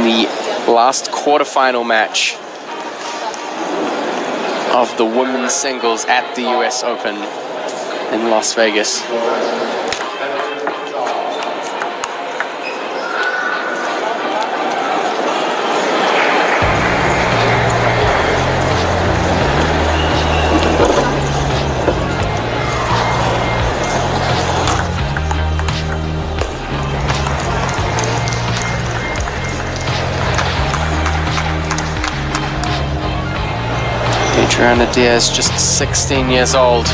the last quarterfinal match of the women's singles at the U.S. Open in Las Vegas. Adriana Díaz, just 16 years old.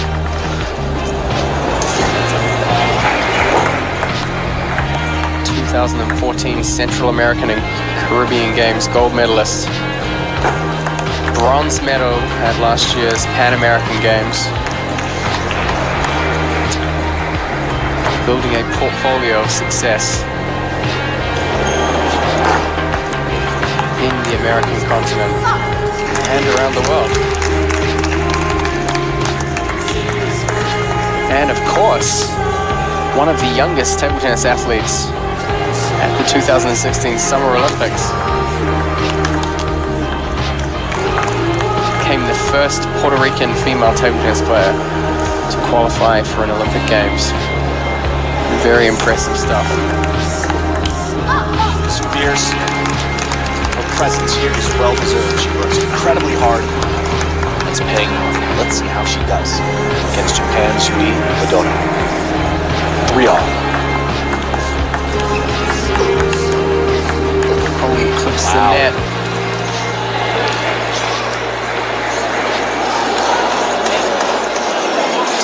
'14 Central American and Caribbean Games gold medalist. Bronze medal at last year's Pan American Games. Building a portfolio of success in the American continent and around the world. And of course, one of the youngest table tennis athletes at the 2016 Summer Olympics. Became the first Puerto Rican female table tennis player to qualify for an Olympic Games. Very impressive stuff. It's fierce. Her presence here is well deserved. She works incredibly hard. It's paying off. Let's see how she does against Japan's Yui ODONO. 3-all. Oh, clips the net.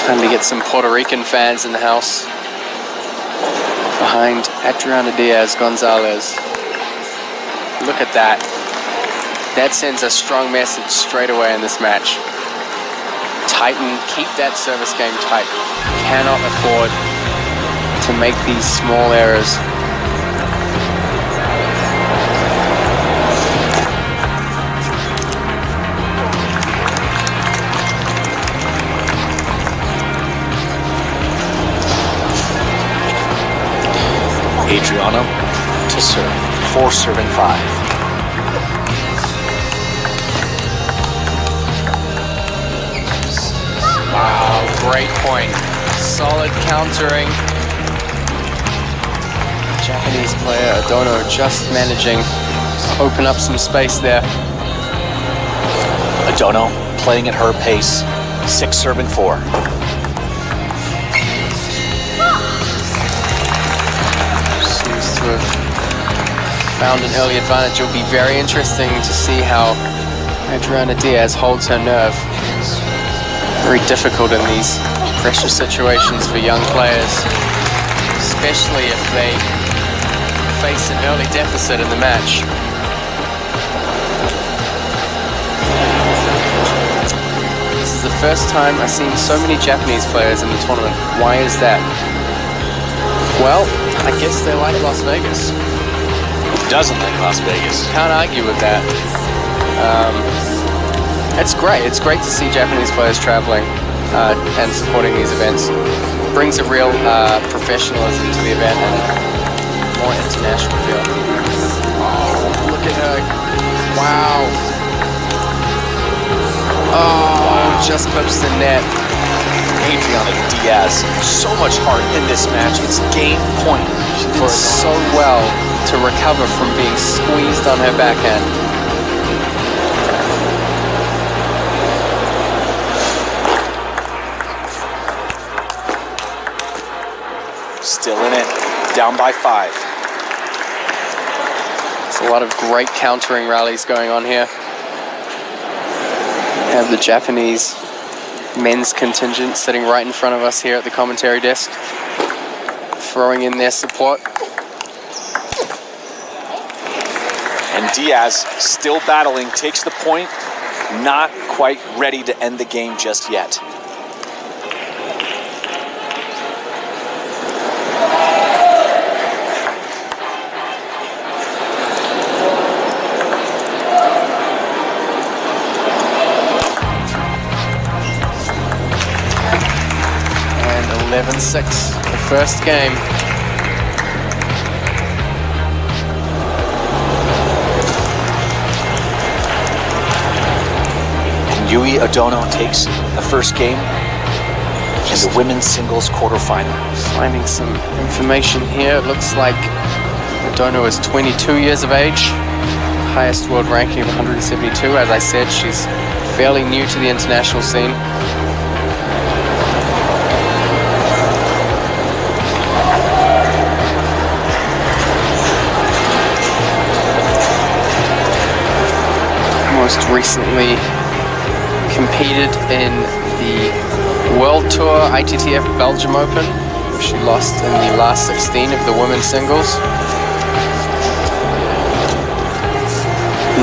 Time to get some Puerto Rican fans in the house behind Adriana Díaz Gonzalez. Look at that. That sends a strong message straight away in this match. Tighten, keep that service game tight. Cannot afford to make these small errors. Adriana to serve. 4 serving 5. Wow, great point. Solid countering. Japanese player Odono just managing to open up some space there. Odono playing at her pace. 6 serving 4. Seems to have found an early advantage. It'll be very interesting to see how Adriana Díaz holds her nerve. Very difficult in these pressure situations for young players, especially if they face an early deficit in the match. This is the first time I've seen so many Japanese players in the tournament. Why is that? Well, I guess they like Las Vegas. Who doesn't like Las Vegas? Can't argue with that. It's great. It's great to see Japanese players traveling and supporting these events. Brings a real professionalism to the event and more international feel. Oh, look at her. Wow. Oh, just clips the net. Adriana Díaz, so much heart in this match. It's game point. She did so well to recover from being squeezed on her backhand. Still in it, down by 5. There's a lot of great countering rallies going on here. We have the Japanese men's contingent sitting right in front of us here at the commentary desk, throwing in their support. And Díaz, still battling, takes the point, not quite ready to end the game just yet. And 11-6, the first game. Yui ODONO takes the first game in the women's singles quarterfinal. Finding some information here. It looks like ODONO is 22 years of age. Highest world ranking of 172. As I said, she's fairly new to the international scene. Most recently competed in the World Tour ITTF Belgium Open. She lost in the last 16 of the women's singles.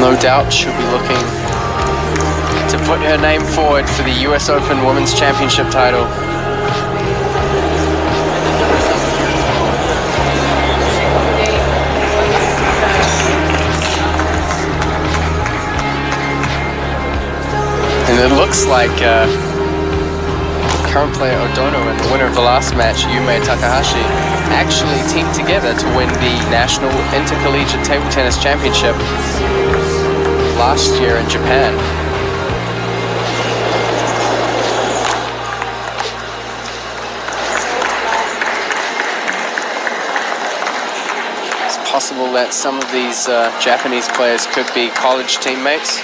No doubt she'll be looking to put her name forward for the U.S. Open Women's Championship title. And it looks like current player ODONO and the winner of the last match, Yume Takahashi, actually teamed together to win the National Intercollegiate Table Tennis Championship last year in Japan. It's possible that some of these Japanese players could be college teammates.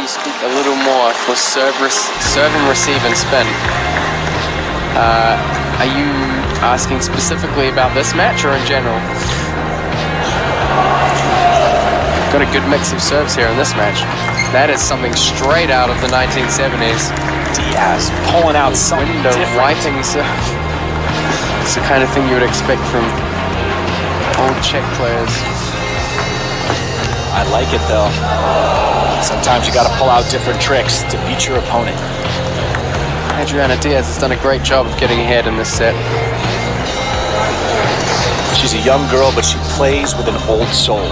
Speak a little more for serve and receive and spin. Are you asking specifically about this match or in general? Got a good mix of serves here in this match. That is something straight out of the 1970s. Diaz pulling out something window wiping serve. It's the kind of thing you would expect from old Czech players. I like it though. Sometimes you gotta pull out different tricks to beat your opponent. Adriana Díaz has done a great job of getting ahead in this set. She's a young girl, but she plays with an old soul.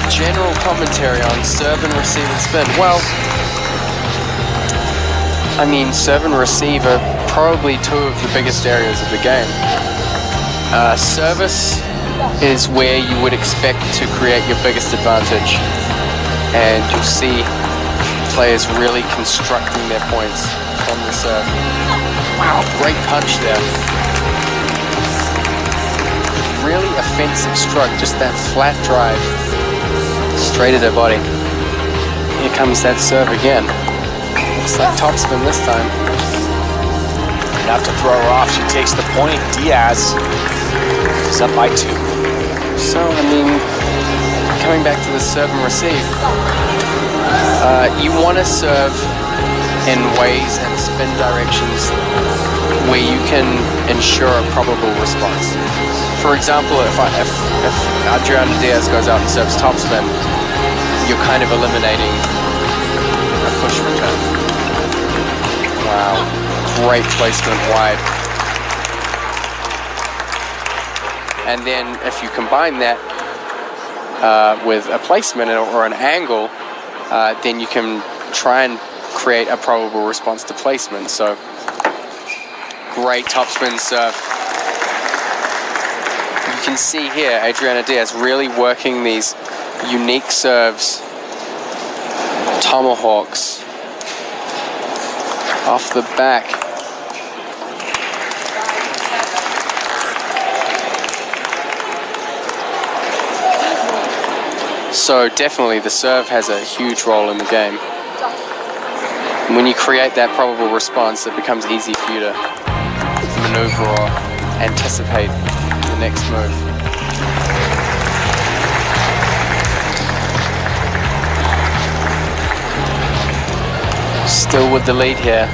General commentary on serve and receive and spin. Well, I mean, serve and receive are probably two of the biggest areas of the game. Service is where you would expect to create your biggest advantage, and you'll see players really constructing their points on the serve. Wow, great punch there. Really offensive stroke, just that flat drive straight at her body. Here comes that serve again. Looks like topspin this time. Enough to throw her off. She takes the point. Diaz is up by 2. So, I mean, coming back to the serve and receive, you want to serve in ways and spin directions where you can ensure a probable response. For example, if Adriana Díaz goes out and serves topspin, you're kind of eliminating a push return. Wow. Great placement wide. And then if you combine that with a placement or an angle, then you can try and create a probable response to placement. So great topspin serve. You can see here Adriana Díaz really working these unique serves, tomahawks off the back. So definitely the serve has a huge role in the game. And when you create that probable response, it becomes easy for you to maneuver or anticipate the next move. Still with the lead here,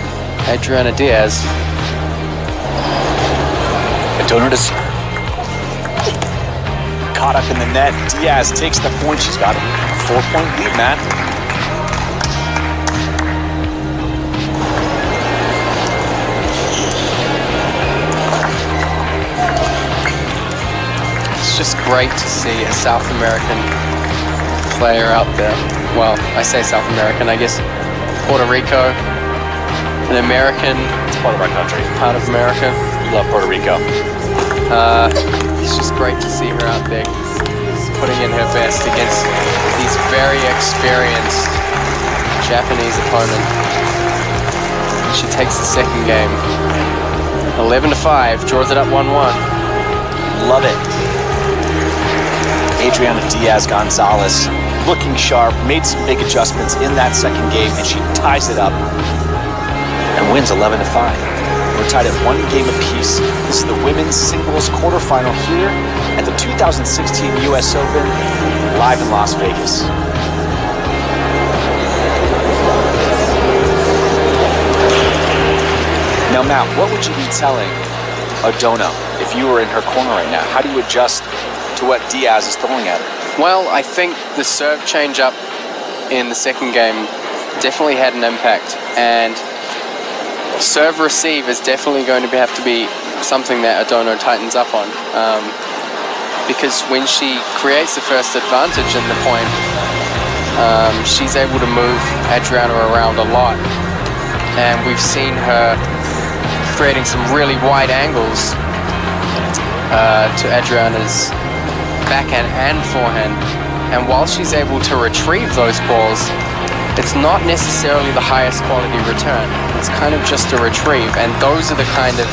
Adriana Díaz. ODONO to serve. Caught up in the net. Diaz takes the point. She's got a 4-point lead, man. It's just great to see a South American player out there. Well, I say South American, I guess Puerto Rico, an American. It's part of our country. Part of America. Love Puerto Rico. It's just great to see her out there putting in her best against these very experienced Japanese opponent. She takes the second game. 11-5, draws it up 1-1. Love it. Adriana Díaz Gonzalez looking sharp, made some big adjustments in that second game, and she ties it up and wins 11-5. We're tied at 1 game apiece. This is the women's singles quarterfinal here at the 2016 U.S. Open, live in Las Vegas. Now, Matt, what would you be telling Odono if you were in her corner right now? How do you adjust to what Diaz is throwing at her? Well, I think the serve change up in the second game definitely had an impact, and serve receive is definitely going to have to be something that Odono tightens up on, because when she creates the first advantage in the point, she's able to move Adriana around a lot, and we've seen her creating some really wide angles to Adriana's backhand and forehand, and while she's able to retrieve those balls, it's not necessarily the highest quality return. It's kind of just a retrieve, and those are the kind of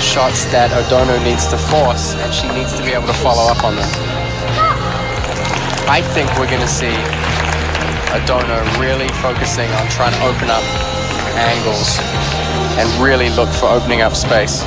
shots that Odono needs to force, and she needs to be able to follow up on them. I think we're going to see Odono really focusing on trying to open up angles and really look for opening up space.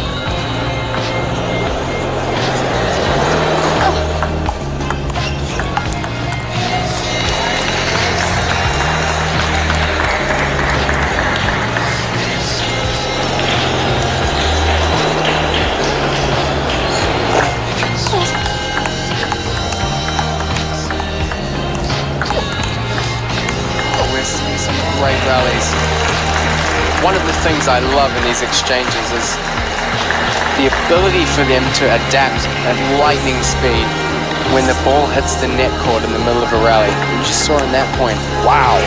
One of the things I love in these exchanges is the ability for them to adapt at lightning speed when the ball hits the net court in the middle of a rally. You just saw in that point. Wow,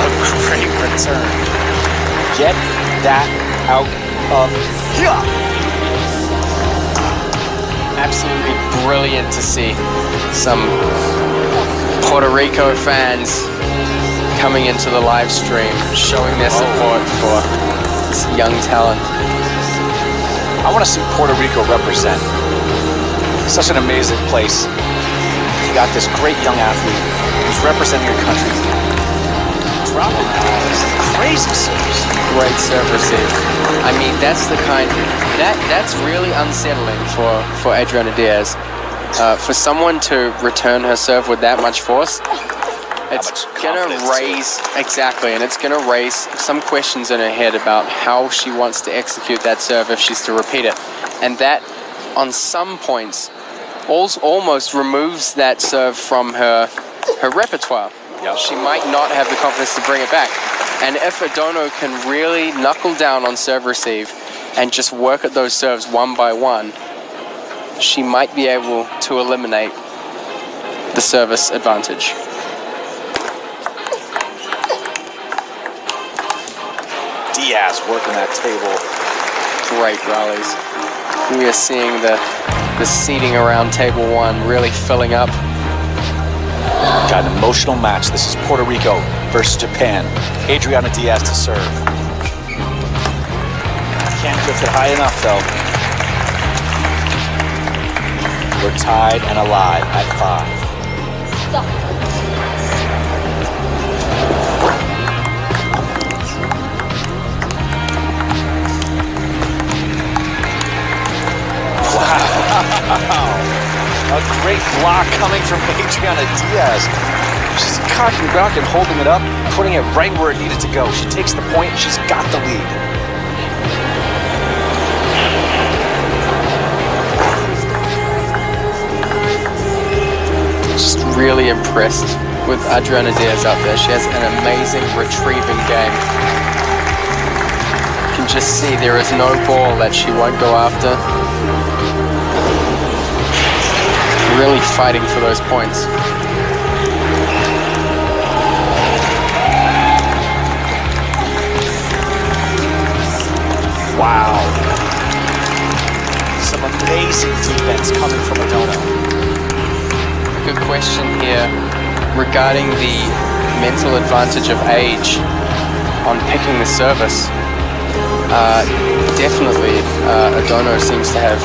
a great return. Get that out of here. Absolutely brilliant to see some Puerto Rico fans coming into the live stream, showing their support for this young talent. I want to see Puerto Rico represent. Such an amazing place. You got this great young athlete who's representing your country. Dropping crazy serves. Great serve receive. I mean, that's the kind that's really unsettling for Adriana Díaz. For someone to return her serve with that much force, it's gonna raise, exactly, and it's gonna raise some questions in her head about how she wants to execute that serve if she's to repeat it. And that, on some points, almost removes that serve from her repertoire. Yep. She might not have the confidence to bring it back. And if Odono can really knuckle down on serve receive and just work at those serves one by one, she might be able to eliminate the service advantage. Diaz working that table. Great rallies. We are seeing the seating around table one really filling up. Got an emotional match. This is Puerto Rico versus Japan. Adriana Díaz to serve. Can't lift it high enough though. We're tied and alive at 5. Wow, a great block coming from Adriana Díaz. She's cocking back and holding it up, putting it right where it needed to go. She takes the point, she's got the lead. Just really impressed with Adriana Díaz out there. She has an amazing retrieving game. You can just see there is no ball that she won't go after. Really fighting for those points. question here regarding the mental advantage of age on picking the service. Definitely, Odono seems to have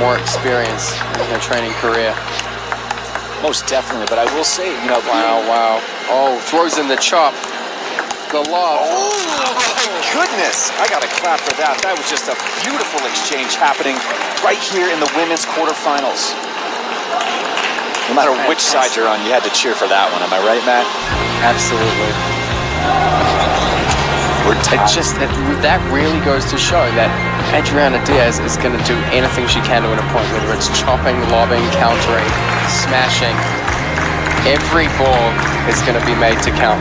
more experience in her training career. Most definitely, but I will say, you know, Wow. Oh, throws in the chop. The lob. Oh my goodness! I gotta clap for that. That was just a beautiful exchange happening right here in the women's quarterfinals. No matter which side you're on, you had to cheer for that one. Am I right, Matt? Absolutely. That really goes to show that Adriana Díaz is going to do anything she can to win a point, whether it's chopping, lobbing, countering, smashing. Every ball is going to be made to count.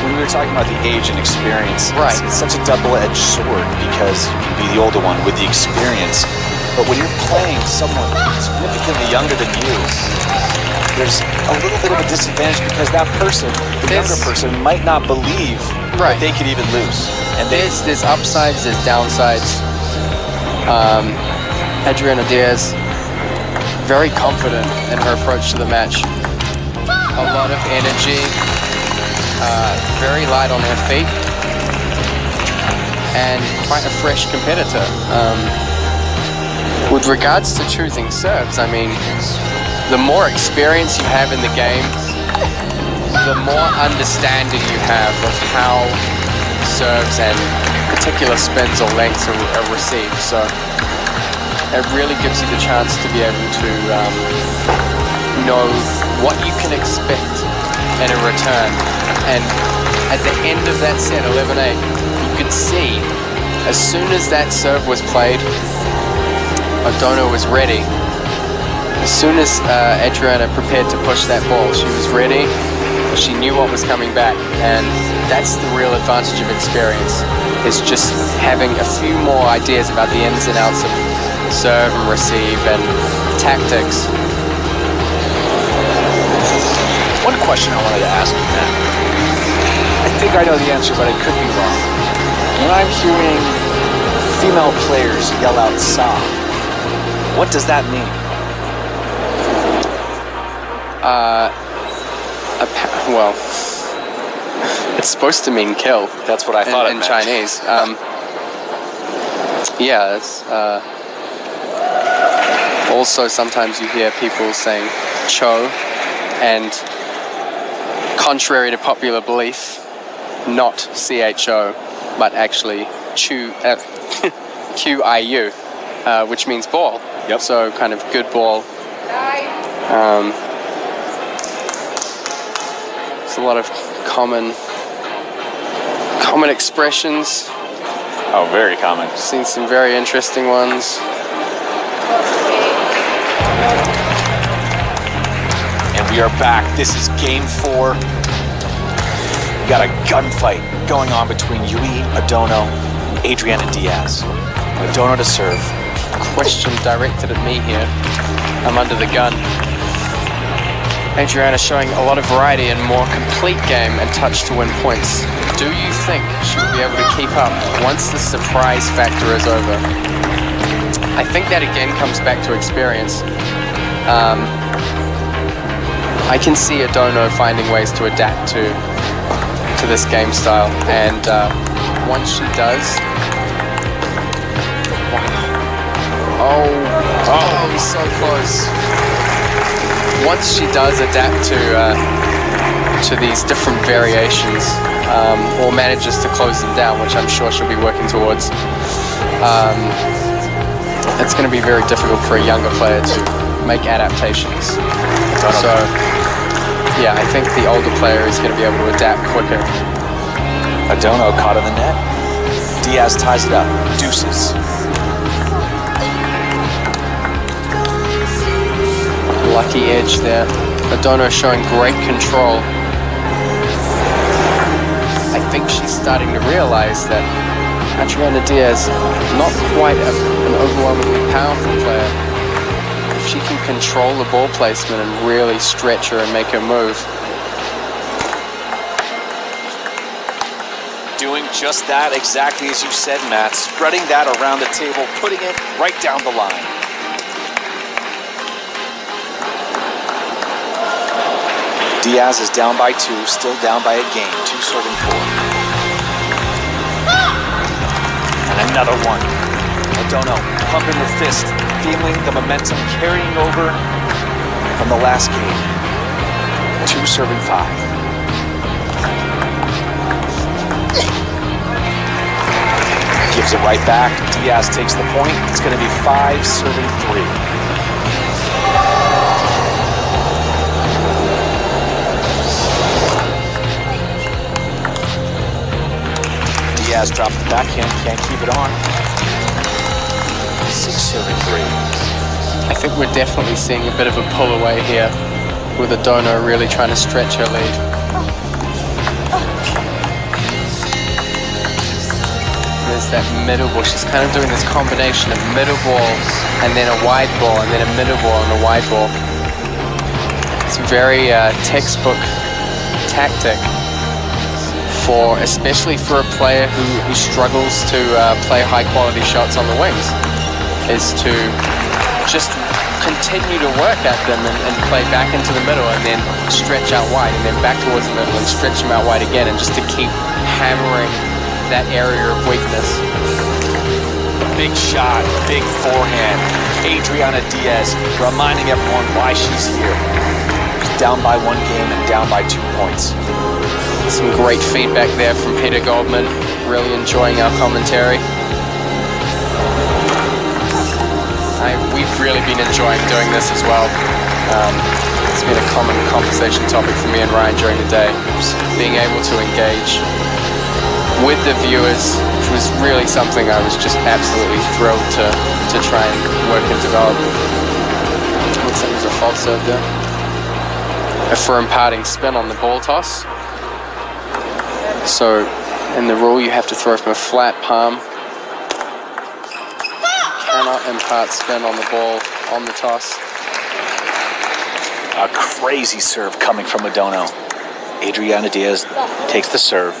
When we were talking about the age and experience, right. It's such a double-edged sword because you can be the older one with the experience, but when you're playing someone significantly younger than you, there's a little bit of a disadvantage because that person, the younger person, might not believe that they could even lose. And there's upsides, there's downsides. Adriana Díaz, very confident in her approach to the match. A lot of energy. Very light on her feet, and quite a fresh competitor. With regards to choosing serves, I mean, the more experience you have in the game, the more understanding you have of how serves and particular spins or lengths are received. So it really gives you the chance to be able to know what you can expect in a return. And at the end of that set, 11-8, you could see as soon as that serve was played, Odono was ready. As soon as Adriana prepared to push that ball, she was ready. She knew what was coming back, and that's the real advantage of experience, is just having a few more ideas about the ins and outs of serve and receive and tactics. One question I wanted to ask you, Matt. I think I know the answer, but I could be wrong. When I'm hearing female players yell out "Sa," what does that mean? Well, it's supposed to mean kill. That's what I thought in Chinese. Yeah, it's, also sometimes you hear people saying "cho," and contrary to popular belief, not CHO, but actually QIU, which means ball. Yep. So kind of good ball. It's a lot of common expressions. Oh, very common. Seen some very interesting ones. And we are back. This is game 4. We got a gunfight going on between Yui ODONO and Adriana Díaz. ODONO to serve. Question directed at me here. I'm under the gun. Adriana showing a lot of variety and more complete game and touch to win points. Do you think she'll be able to keep up once the surprise factor is over? I think that again comes back to experience. I can see Odono finding ways to adapt to this game style, and once she does, oh, so close. Once she does adapt to these different variations, or manages to close them down, which I'm sure she'll be working towards, it's going to be very difficult for a younger player to make adaptations. So, yeah, I think the older player is going to be able to adapt quicker. ODONO caught in the net. Díaz ties it up. Deuces. Lucky edge there. ODONO showing great control. I think she's starting to realize that Adriana Díaz, not quite an overwhelmingly powerful player. If she can control the ball placement and really stretch her and make her move. Doing just that, exactly as you said, Matt. Spreading that around the table, putting it right down the line. Diaz is down by 2, still down by a game, 2 serving 4. And another one. Odono pumping the fist, feeling the momentum carrying over from the last game. 2 serving 5. Gives it right back. Diaz takes the point. It's going to be 5 serving 3. Diaz drops the backhand, can't keep it on. 6 serving 3. I think we're definitely seeing a bit of a pull away here, with Odono really trying to stretch her lead. There's that middle ball. She's kind of doing this combination of middle ball and then a wide ball and then a middle ball and a wide ball. It's a very textbook tactic, especially for a player who struggles to play high quality shots on the wings, is to just continue to work at them and play back into the middle and then stretch out wide and then back towards the middle and stretch them out wide again, and just to keep hammering that area of weakness. Big shot, big forehand. Adriana Diaz reminding everyone why she's here. She's down by 1 game and down by 2 points. Some great feedback there from Peter Goldman. Really enjoying our commentary. We've really been enjoying doing this as well. It's been a common conversation topic for me and Ryan during the day. Being able to engage with the viewers, which was really something I was just absolutely thrilled to try and work and develop. Looks like there's a false serve there. A firm parting spin on the ball toss. So in the rule, you have to throw from a flat palm. Cannot impart spin on the ball on the toss. A crazy serve coming from Odono. Adriana Diaz takes the serve.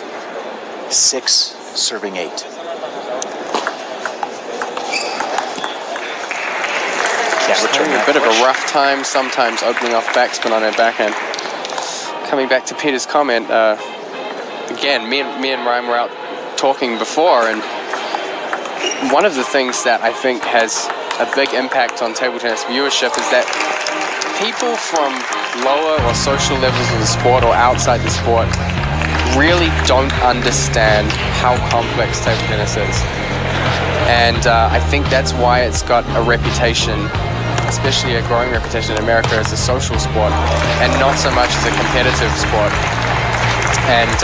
6 serving 8. Can't return a bit of a rough time sometimes opening off backspin on her backhand. Coming back to Peter's comment, again, me and Ryan were out talking before, and one of the things that I think has a big impact on table tennis viewership is that people from lower or social levels of the sport or outside the sport really don't understand how complex table tennis is. And I think that's why it's got a reputation, especially a growing reputation in America, as a social sport and not so much as a competitive sport. And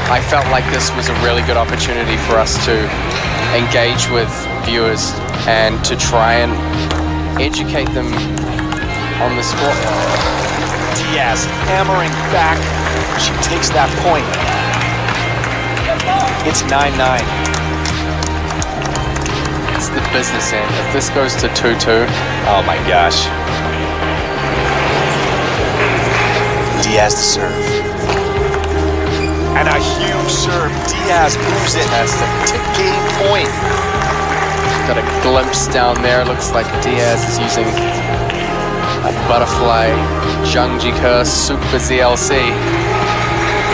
I felt like this was a really good opportunity for us to engage with viewers and to try and educate them on the sport. Diaz hammering back. She takes that point. It's 9-9. It's the business end. If this goes to 2-2, oh my gosh. Diaz to serve. And a huge serve. Diaz moves it to game point. Got a glimpse down there. Looks like Diaz is using a butterfly Zhangji Ke Super ZLC.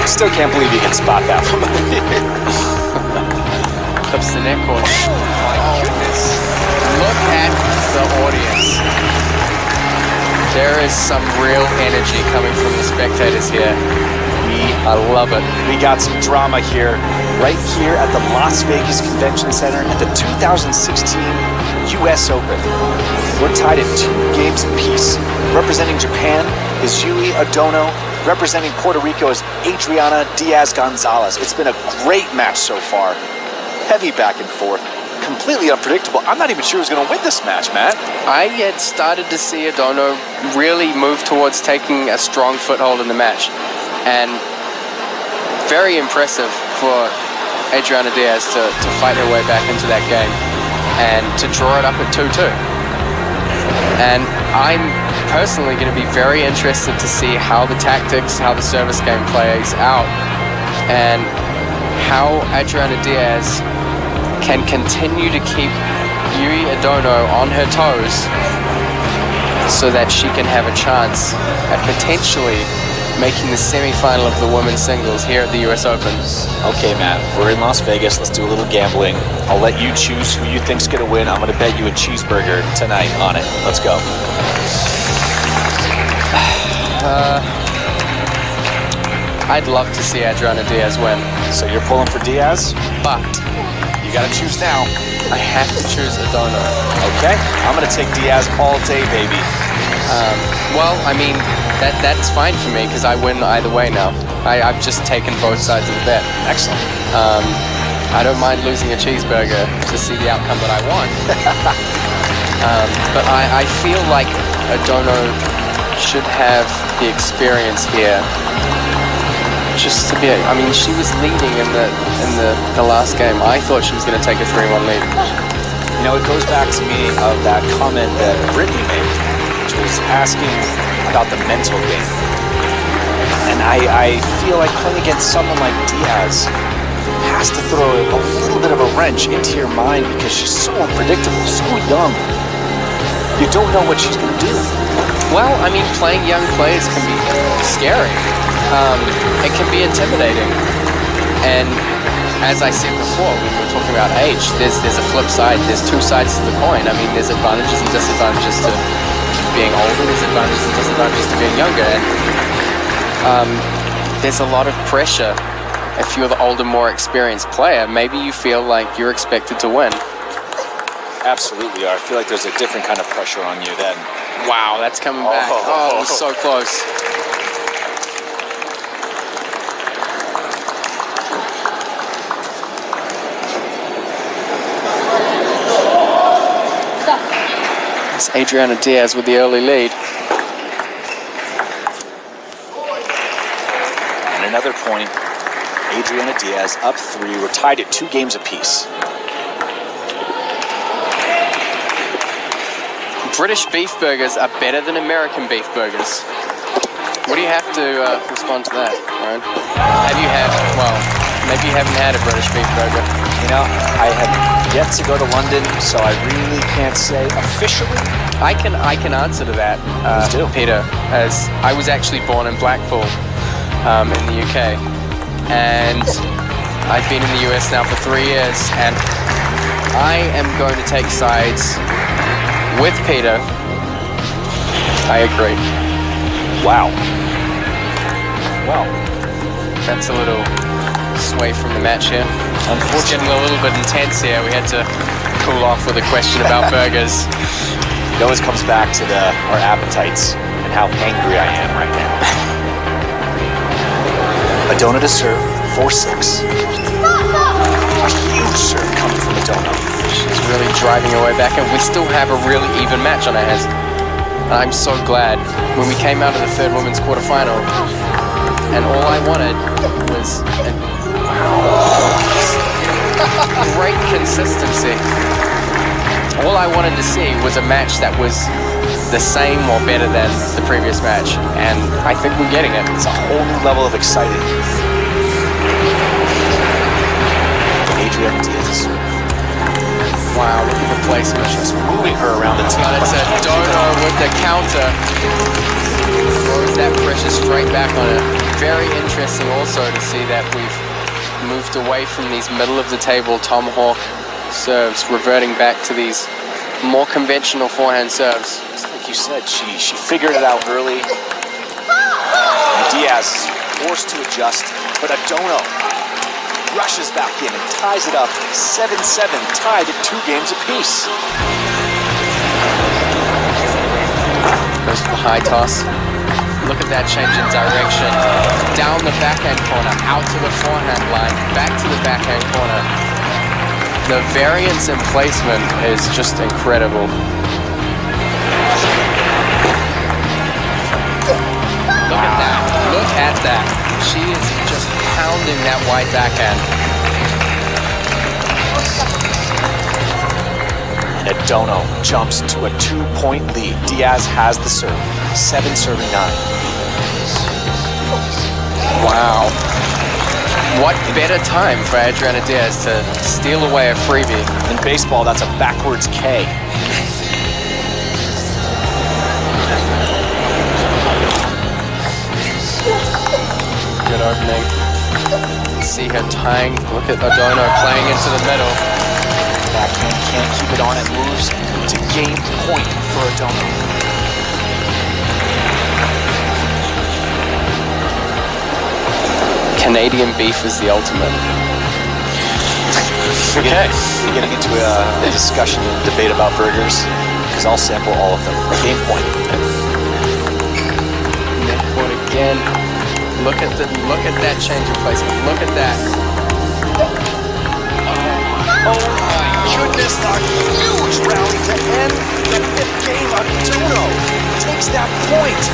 Still can't believe you can spot that from over here. Clips the neck cord. Oh my goodness. Look at the audience. There is some real energy coming from the spectators here. I love it. We got some drama here, right here at the Las Vegas Convention Center at the 2016 U.S. Open. We're tied at 2 games apiece. Representing Japan is Yui ODONO. Representing Puerto Rico is Adriana Díaz Gonzalez. It's been a great match so far. Heavy back and forth. Completely unpredictable. I'm not even sure who's going to win this match, Matt. I had started to see Odono really move towards taking a strong foothold in the match. And very impressive for Adriana Diaz to fight her way back into that game and to draw it up at 2-2. And I'm personally going to be very interested to see how the tactics, how the service game plays out, and how Adriana Diaz can continue to keep Yui ODONO on her toes so that she can have a chance at potentially making the semi-final of the women's singles here at the U.S. Open. Okay, Matt, we're in Las Vegas. Let's do a little gambling. I'll let you choose who you think's gonna win. I'm gonna bet you a cheeseburger tonight on it. Let's go. I'd love to see Adriana Díaz win. So you're pulling for Diaz? But you gotta choose now. I have to choose Odono. Okay, I'm gonna take Diaz all day, baby. Well, I mean, that's fine for me because I win either way now. I've just taken both sides of the bet. Excellent. I don't mind losing a cheeseburger to see the outcome that I want. But I feel like Odono should have the experience here. Just to be, I mean, she was leading in the last game. I thought she was going to take a 3-1 lead. You know, it goes back to me of that comment that Brittany made, which was asking about the mental game. And I feel like playing against someone like Diaz has to throw a little bit of a wrench into your mind because she's so unpredictable, so young. You don't know what she's going to do. Well, I mean, playing young players can be scary. It can be intimidating. And as I said before, when we were talking about age, there's a flip side. There's two sides to the coin. I mean, there's advantages and disadvantages to being older. There's advantages and disadvantages to being younger. And there's a lot of pressure. If you're the older, more experienced player, maybe you feel like you're expected to win. Absolutely are. I feel like there's a different kind of pressure on you then. Wow, that's coming back. Oh, it was so close. It's Adriana Díaz with the early lead. And another point, Adriana Díaz up 3. We're tied at 2 games apiece. British beef burgers are better than American beef burgers. What do you have to respond to that, Ryan? Have you had, well, maybe you haven't had a British beef burger. You know, I have yet to go to London, so I really can't say officially. I can answer to that, Peter, as I was actually born in Blackpool in the UK. And I've been in the US now for 3 years, and I am going to take sides with Peter. I agree. Wow. Wow. That's a little sway from the match here. Unfortunately, getting a little bit intense here. We had to cool off with a question about burgers. It always comes back to our appetites and how angry I am right now. Odono to serve, 4-6. A huge serve coming from Odono. She's really driving her way back, and we still have a really even match on our hands. And I'm so glad when we came out of the third women's quarterfinal, and all I wanted was great consistency. All I wanted to see was a match that was the same or better than the previous match, and I think we're getting it. It's a whole new level of exciting. Adriana Díaz. Wow, look at the placement. Just moving her around the team. But it's Odono with the counter. Throws that pressure straight back on her. Very interesting also to see that we've moved away from these middle of the table tomahawk serves, reverting back to these more conventional forehand serves. Like you said, she figured it out early. And Díaz forced to adjust, but Odono rushes back in and ties it up. 7-7, tied at 2 games apiece. Goes for the high toss. Look at that change in direction. Down the backhand corner, out to the forehand line, back to the backhand corner. The variance in placement is just incredible. Look at that. Look at that. She is just pounding that white backhand. And Odono jumps to a 2-point lead. Díaz has the serve. 7-9. Wow. What better time for Adriana Díaz to steal away a freebie? In baseball, that's a backwards K. opening. See her tying. Look at Odono playing into the middle. Backhand can't keep it on. It moves to game point for Odono. Canadian beef is the ultimate. Okay. We're getting into a discussion and debate about burgers, because I'll sample all of them. Game point. Net point again. Look at that change of placement. Look at that. Oh my goodness, a huge rally to end the fifth game. Odono takes that point.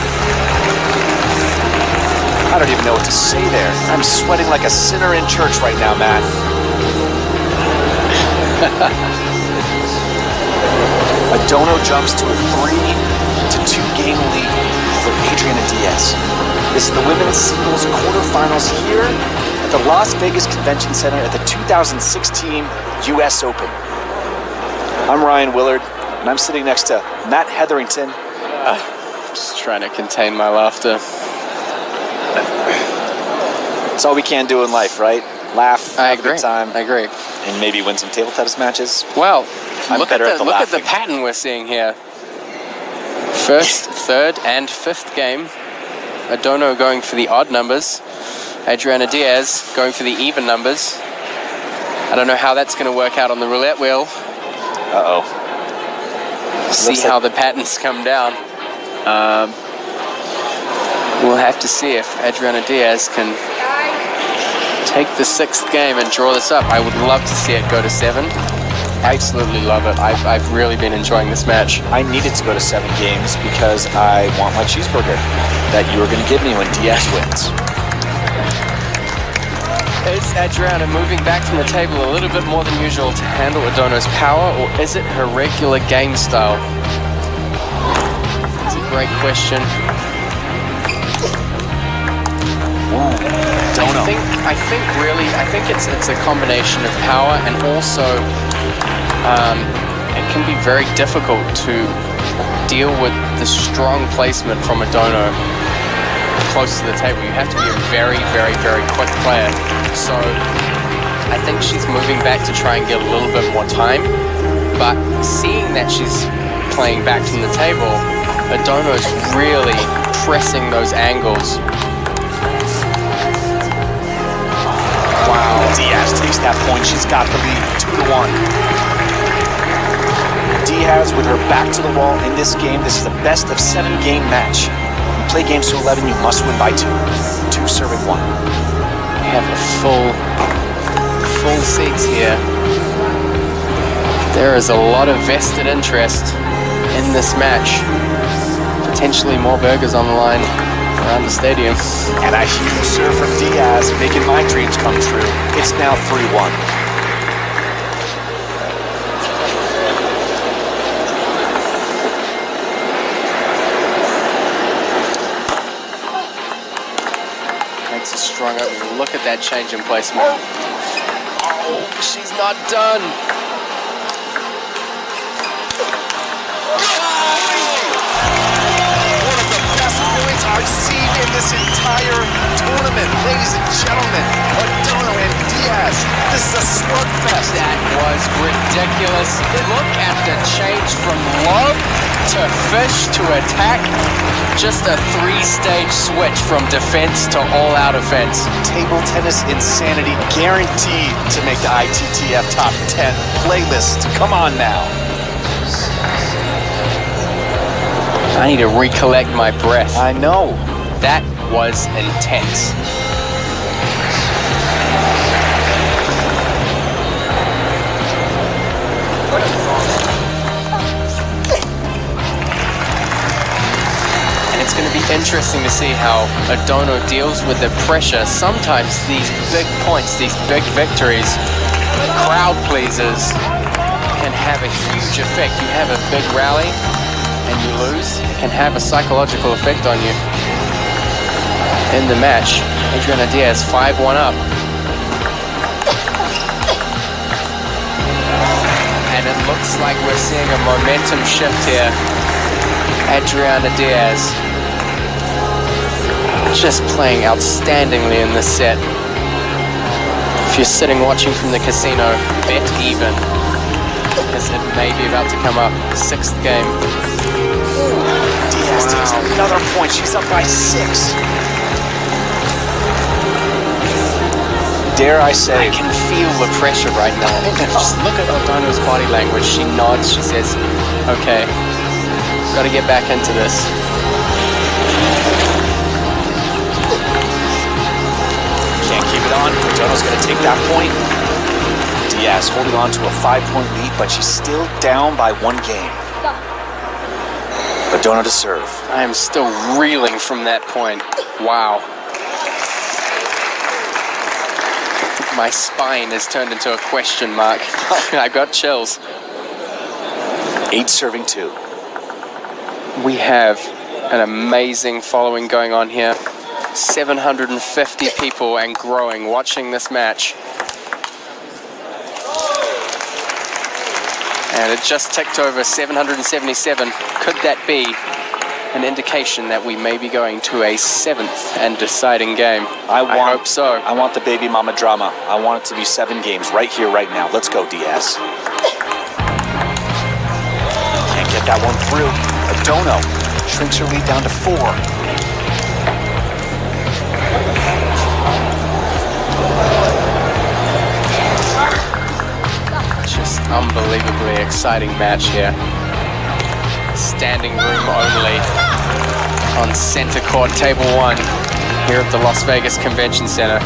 I don't even know what to say there. I'm sweating like a sinner in church right now, Matt. Odono jumps to a 3-2 game lead for Adriana Díaz. This is the women's singles quarterfinals here at the Las Vegas Convention Center at the 2016 U.S. Open. I'm Ryan Willard, and I'm sitting next to Matt Hetherington. Just trying to contain my laughter. It's all we can do in life, right? Laugh, have a good time. I agree. And maybe win some table tennis matches. Well, look at the pattern we're seeing here. First, third, and fifth game. Odono going for the odd numbers. Adriana Díaz going for the even numbers. I don't know how that's going to work out on the roulette wheel. Uh-oh. See how the patterns come down. We'll have to see if Adriana Díaz can take the sixth game and draw this up. I would love to see it go to 7. Absolutely love it. I've really been enjoying this match. I needed to go to 7 games because I want my cheeseburger that you were going to give me when Diaz wins. Is Adriana moving back from the table a little bit more than usual to handle Odono's power, or is it her regular game style? It's a great question. I think it's a combination of power, and also it can be very difficult to deal with the strong placement from Odono close to the table. You have to be a very, very, very quick player. So I think she's moving back to try and get a little bit more time, but seeing that she's playing back from the table, Odono's really pressing those angles. Wow, Diaz takes that point. She's got the lead, 2-1. Diaz with her back to the wall in this game. This is a best of 7 game match. You play games to 11, you must win by 2. 2 serving 1. We have a full seats here. There is a lot of vested interest in this match. Potentially more burgers on the line around the stadium. And a huge serve from Diaz, making my dreams come true. It's now 3-1. Makes a strong opening. Look at that change in placement. Oh, she's not done. I've seen in this entire tournament, ladies and gentlemen. Odono and Diaz. This is a slugfest. That was ridiculous. Look at the change from low to fish to attack. Just a 3-stage switch from defense to all-out offense. Table tennis insanity guaranteed to make the ITTF Top 10 playlist. Come on now. I need to recollect my breath. I know. That was intense. And it's going to be interesting to see how Odono deals with the pressure. Sometimes these big points, these big victories, crowd pleasers, can have a huge effect. You have a big rally and you lose, it can have a psychological effect on you. In the match, Adriana Díaz 5-1 up. And it looks like we're seeing a momentum shift here. Adriana Díaz. just playing outstandingly in this set. If you're sitting watching from the casino, bet even, because it may be about to come up. 6th game. Diaz takes another point. She's up by 6. Dare I say, I can feel the pressure right now. Just look at O'Dono's body language. She nods, she says, okay, got to get back into this. Can't keep it on. O'Dono's going to take that point. Diaz holding on to a 5-point lead, but she's still down by 1 game. O'Dono to serve. I am still reeling from that point. Wow. My spine has turned into a question mark. I got chills. 8 serving 2. We have an amazing following going on here. 750 people and growing watching this match. And it just ticked over 777. Could that be an indication that we may be going to a 7th and deciding game? I hope so. I want the baby mama drama. I want it to be 7 games right here, right now. Let's go, Diaz. Can't get that one through. O'Dono shrinks her lead down to 4. Just unbelievably exciting match here. Standing room only on center court, table 1 here at the Las Vegas Convention Center.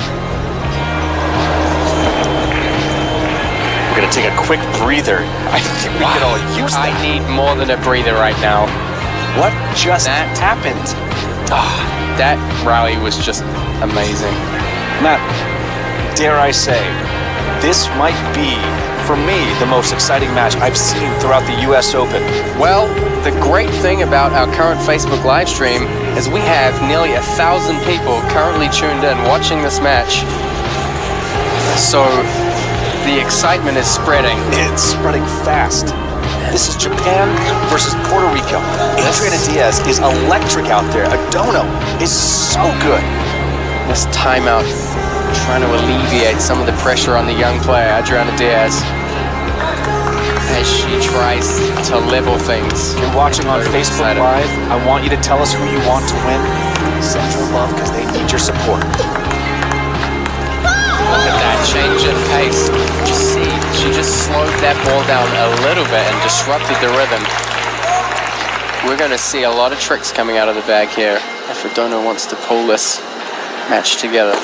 We're gonna take a quick breather. I think we could all use that. I need more than a breather right now. What just happened? That rally was just amazing. Matt, dare I say, this might be, for me, the most exciting match I've seen throughout the U.S. Open. Well, the great thing about our current Facebook live stream is we have nearly 1,000 people currently tuned in watching this match. So the excitement is spreading. It's spreading fast. This is Japan versus Puerto Rico. Adriana Diaz is electric out there. O'Dono is so good. This timeout trying to alleviate some of the pressure on the young player, Adriana Díaz, as she tries to level things. You're watching on Facebook Live. I want you to tell us who you want to win. Send your love because they need your support. Look at that change in pace. You see, she just slowed that ball down a little bit and disrupted the rhythm. We're going to see a lot of tricks coming out of the bag here if O'Dono wants to pull this match together.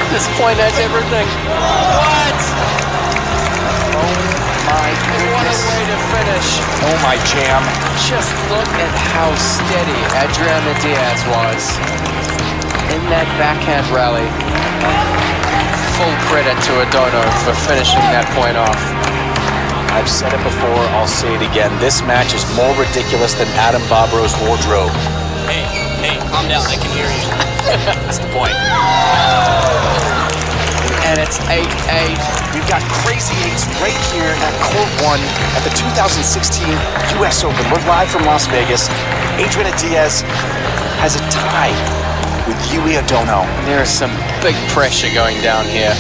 This point has everything. What? Oh my goodness. What a way to finish. Oh my jam. Just look at how steady Adriana Díaz was in that backhand rally. Full credit to O'Dono for finishing that point off. I've said it before, I'll say it again. This match is more ridiculous than Adam Bobro's wardrobe. Hey, calm down, I can hear you. That's the point. And it's 8-8. We've got crazy 8s right here at Court 1 at the 2016 U.S. Open. We're live from Las Vegas. Adriana Díaz has a tie with Yui ODONO. There is some big pressure going down here.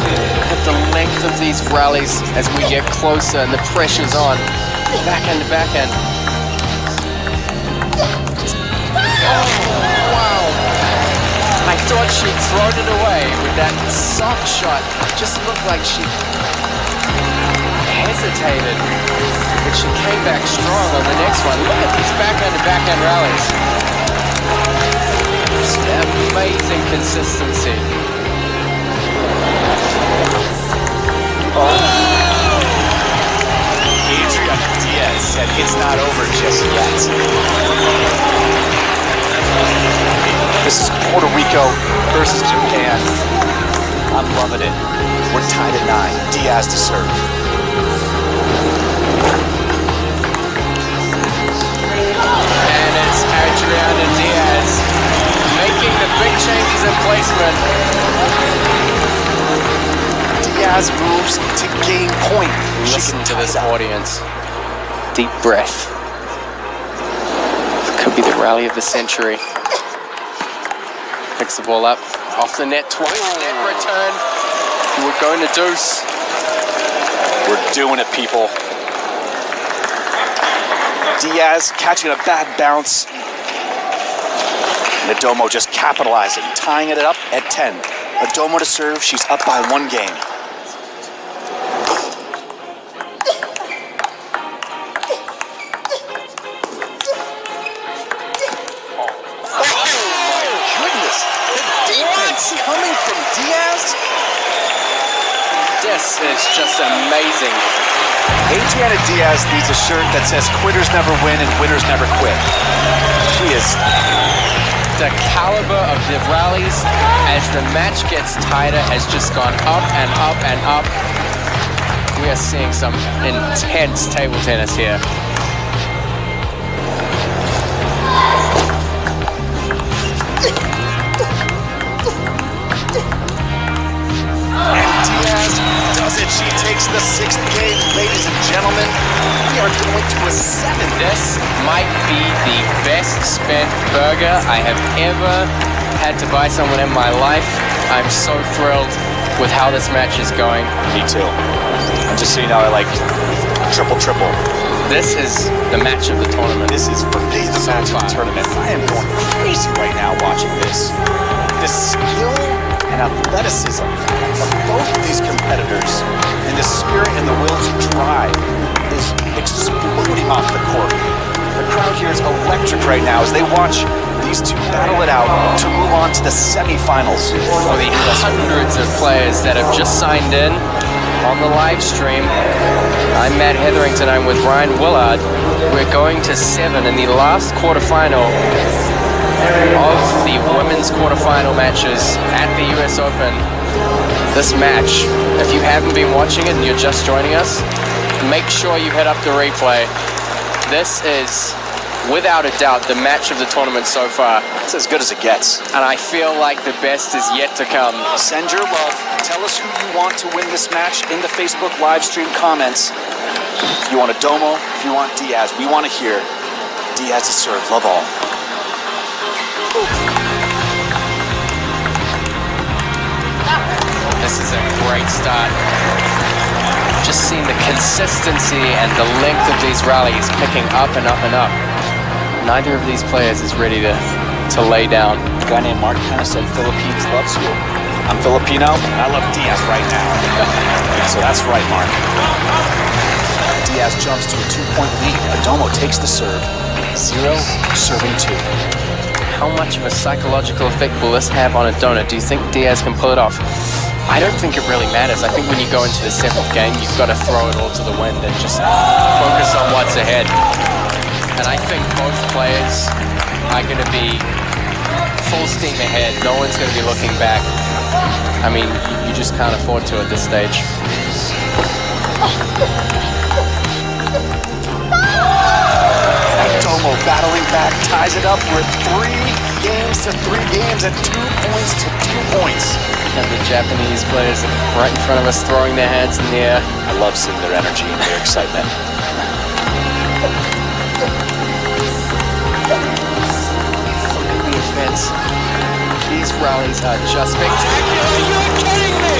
Look at the length of these rallies as we get closer and the pressure's on. Backhand to backhand. Oh, wow. I thought she'd thrown it away with that soft shot. It just looked like she hesitated, but she came back strong on the next one. Look at these backhand to backhand rallies. Just amazing consistency. Oh. Adriana Díaz said it's not over just yet. This is Puerto Rico versus Japan. I'm loving it. We're tied at 9. Díaz to serve. And it Adriana Díaz making the big changes in placement. Diaz moves to gain point. Listen to this audience. Deep breath. Could be the rally of the century. Picks the ball up, off the net twice, net return. We're going to deuce. We're doing it, people. Diaz catching a bad bounce. And Odono just capitalizing, tying it up at 10. Odono to serve, she's up by 1 game. Coming from Diaz? This is just amazing. Adriana Diaz needs a shirt that says quitters never win and winners never quit. She is... The caliber of the rallies as the match gets tighter has just gone up and up and up. We are seeing some intense table tennis here. She takes the 6th game, ladies and gentlemen. We are going to a 7th. This might be the best spent burger I have ever had to buy someone in my life. I'm so thrilled with how this match is going. Me too. And just so you know, I like triple. This is the match of the tournament. This is for me the match of the tournament. I am going crazy right now watching this. The skill and athleticism of both of these competitors and the spirit and the will to drive is exploding off the court. The crowd here is electric right now as they watch these two battle it out to move on to the semifinals. For the hundreds of players that have just signed in on the live stream, I'm Matt Hetherington, I'm with Ryan Willard. We're going to 7 in the last quarterfinal of the women's quarterfinal matches at the U.S. Open. This match, if you haven't been watching it and you're just joining us, make sure you head up the replay. This is, without a doubt, the match of the tournament so far. It's as good as it gets. And I feel like the best is yet to come. Send your love. Tell us who you want to win this match in the Facebook live stream comments. If you want Odono, if you want Diaz, we want to hear Diaz to serve. Love all. This is a great start. Just seeing the consistency and the length of these rallies picking up and up and up. Neither of these players is ready to lay down. A guy named Mark kind of said Philippines loves you. I'm Filipino, and I love Diaz right now. So that's right, Mark. Diaz jumps to a 2-point lead. Odono takes the serve. 0, serving 2. How much of a psychological effect will this have on Odono? Do you think Diaz can pull it off? I don't think it really matters. I think when you go into the 7th game, you've got to throw it all to the wind and just focus on what's ahead. And I think both players are going to be full steam ahead. No one's going to be looking back. I mean, you just can't afford to at this stage. Odono battling back, ties it up. We're 3 games to 3 games and 2 points to 2 points. And the Japanese players are right in front of us throwing their hands in the air. I love seeing their energy and their excitement. Look at the offense. These rallies are just spectacular. You're kidding me!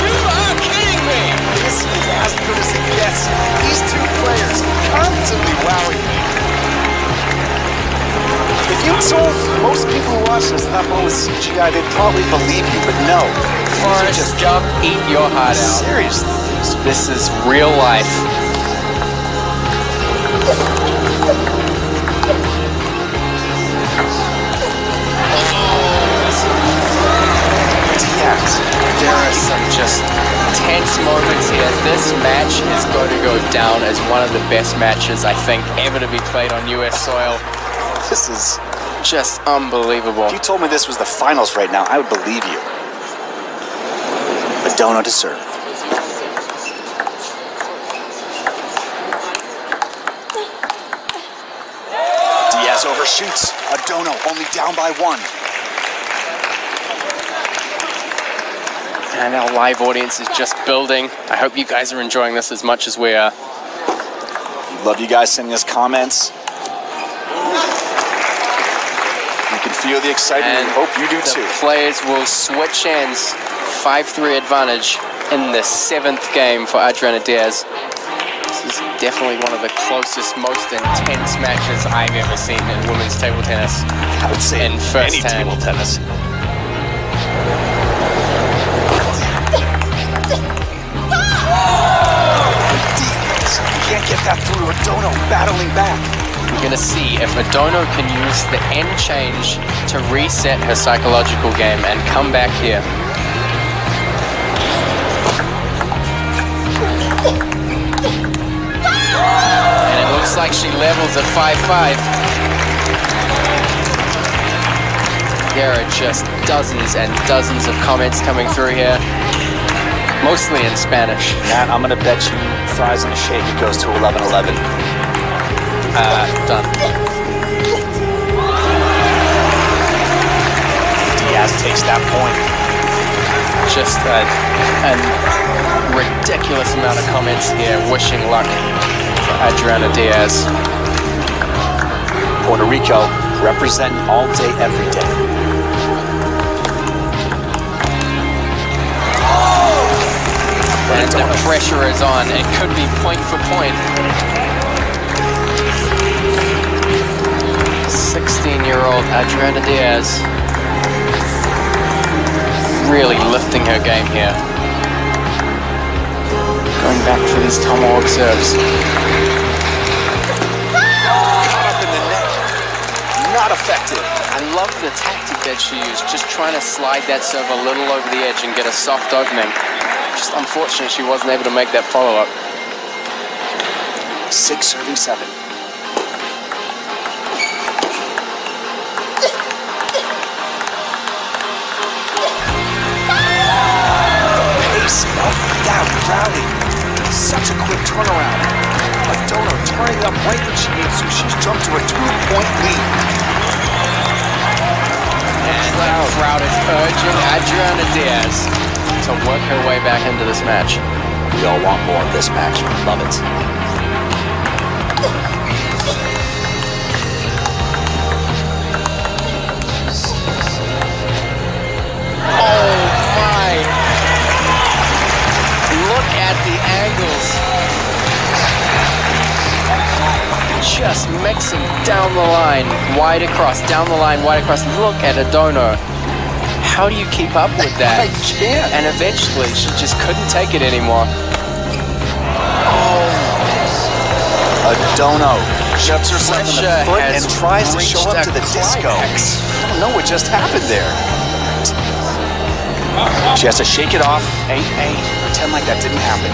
You are kidding me! This is as good as it gets. These 2 players constantly wowing me. If you told most people who watch this that one was CGI, they'd probably believe you, but no. Forrest Gump, eat your heart out. Seriously. This is real life. Diaz. There are some just tense moments here. This match is going to go down as one of the best matches, I think, ever to be played on U.S. soil. This is just unbelievable. If you told me this was the finals right now, I would believe you. Odono to serve. Diaz overshoots. Odono only down by 1. And our live audience is just building. I hope you guys are enjoying this as much as we are. Love you guys sending us comments. You can feel the excitement, and hope you do too. The players will switch hands. 5-3 advantage in the 7th game for Adriana Díaz. This is definitely one of the closest, most intense matches I've ever seen in women's table tennis. I would say in first any hand. table tennis. Can't get that through. Odono battling back. We're going to see if Odono can use the end change to reset her psychological game and come back here. And it looks like she levels at 5-5. There are just dozens and dozens of comments coming through here. Mostly in Spanish. Matt, I'm going to bet you fries and a shake it goes to 11-11. Done. Diaz takes that point. Just a ridiculous amount of comments here wishing luck for Adriana Díaz. Puerto Rico representing all day, every day. And the pressure is on. It could be point for point. 16-year-old Adriana Díaz really lifting her game here. Going back for these tomahawk serves. Caught up in the net. Not effective. I love the tactic that she used, just trying to slide that serve a little over the edge and get a soft opening. Just unfortunate she wasn't able to make that follow-up. 6-7. Pace of that rally. Such a quick turnaround. Odono turning up right when she needs to. She's jumped to a 2-point lead. And the crowd is urging Adriana Díaz to work her way back into this match. We all want more of this match. Love it. Oh my! Look at the angles. Just mixing down the line, wide across, down the line, wide across. Look at Odono. How do you keep up with that? I can't. And eventually, she just couldn't take it anymore. Odono shuts herself in the foot and tries to show up to the disco. I don't know what just happened there. She has to shake it off, 8-8, pretend like that didn't happen.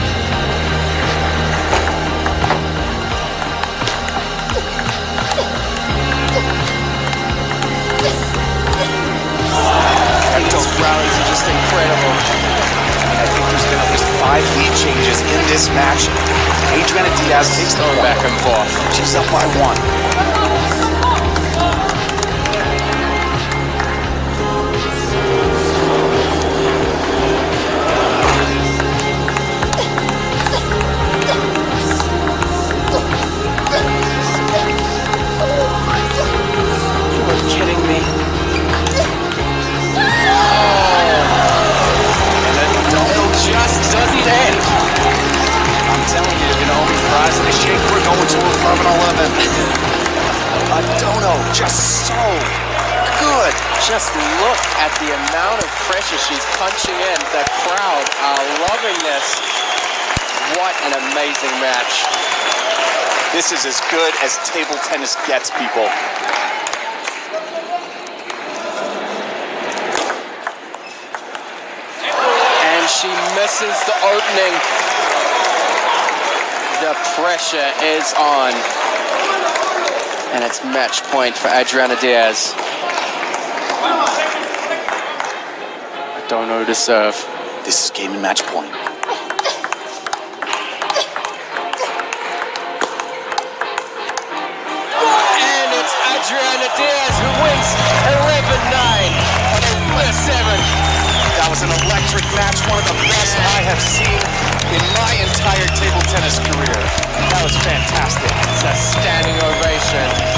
And those rallies are just incredible. I think there's been at least 5 lead changes in this match. Adriana Díaz takes the back and forth. She's up by 1. Odono just so good. Just look at the amount of pressure she's punching in. The crowd are loving this. What an amazing match. This is as good as table tennis gets, people. And she misses the opening. The pressure is on. And it's match point for Adriana Díaz. Odono to serve. This is game and match point. And it's Adriana electric match, one of the best I have seen in my entire table tennis career. That was fantastic. It's a standing ovation.